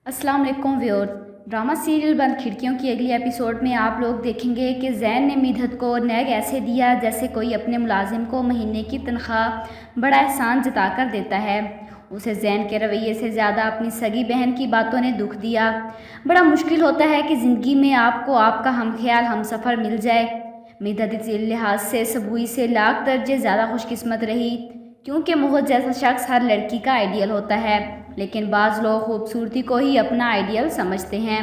अस्सलाम वालेकुम viewer. Drama serial बंद खिड़कियों की अगली एपिसोड में आप लोग देखेंगे कि जैन ने मिधत को नैग ऐसे दिया जैसे कोई अपने मुलाजिम को महीने की तनख्वाह बड़ा एहसान जता कर देता है। उसे जैन के रवैये से ज़्यादा अपनी सगी बहन की बातों ने दुख दिया। बड़ा मुश्किल होता है कि ज़िंदगी में आपको आपका हमख्याल हमसफ़र मिल जाए। मिधत इस लिहाज से सबूई से लाख दर्जे ज़्यादा खुशकिस्मत रही, क्योंकि मोहत जैसा शख्स हर लड़की का आइडियल होता है, लेकिन बाज़ लोग खूबसूरती को ही अपना आइडियल समझते हैं।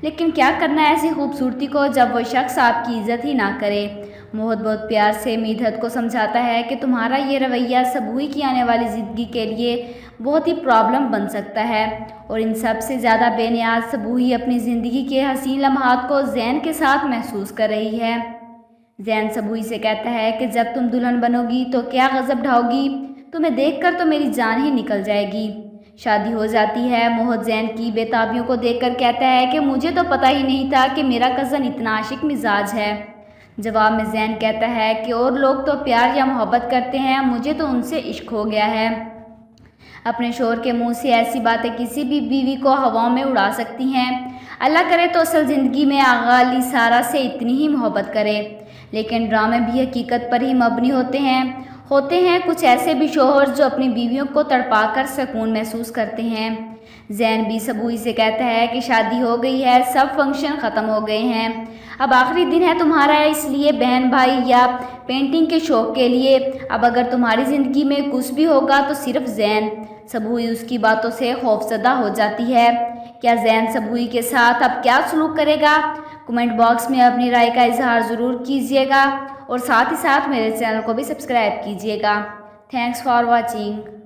लेकिन क्या करना है ऐसी खूबसूरती को जब वो शख्स आपकी इज़्ज़त ही ना करे। मोहत बहुत प्यार से मिधत को समझाता है कि तुम्हारा ये रवैया सबूई की आने वाली ज़िंदगी के लिए बहुत ही प्रॉब्लम बन सकता है, और इन सब से ज़्यादा बेनियाज सबूई अपनी ज़िंदगी के हसीन लम्हात को जैन के साथ महसूस कर रही है। जैन सबूई से कहता है कि जब तुम दुल्हन बनोगी तो क्या गज़ब ढाओगी, तुम्हें देखकर तो मेरी जान ही निकल जाएगी। शादी हो जाती है। मोहत जैन की बेताबियों को देखकर कहता है कि मुझे तो पता ही नहीं था कि मेरा कज़न इतना आशिक मिजाज है। जवाब में जैन कहता है कि और लोग तो प्यार या मोहब्बत करते हैं, मुझे तो उनसे इश्क हो गया है। अपने शोहर के मुंह से ऐसी बातें किसी भी बीवी को हवाओं में उड़ा सकती हैं। अल्लाह करे तो असल ज़िंदगी में आगा अली सारा से इतनी ही मोहब्बत करे। लेकिन ड्रामे भी हकीकत पर ही मबनी होते हैं कुछ ऐसे भी शोहर जो अपनी बीवियों को तड़पाकर सुकून महसूस करते हैं। जैन भी सबूई से कहता है कि शादी हो गई है, सब फंक्शन ख़त्म हो गए हैं, अब आखिरी दिन है तुम्हारा, इसलिए बहन भाई या पेंटिंग के शौक़ के लिए अब अगर तुम्हारी ज़िंदगी में कुछ भी होगा तो सिर्फ जैन। सबूई उसकी बातों से खौफजदा हो जाती है। क्या जैन सबूई के साथ अब क्या सलूक करेगा? कमेंट बॉक्स में अपनी राय का इजहार ज़रूर कीजिएगा, और साथ ही साथ मेरे चैनल को भी सब्सक्राइब कीजिएगा। Thanks for watching.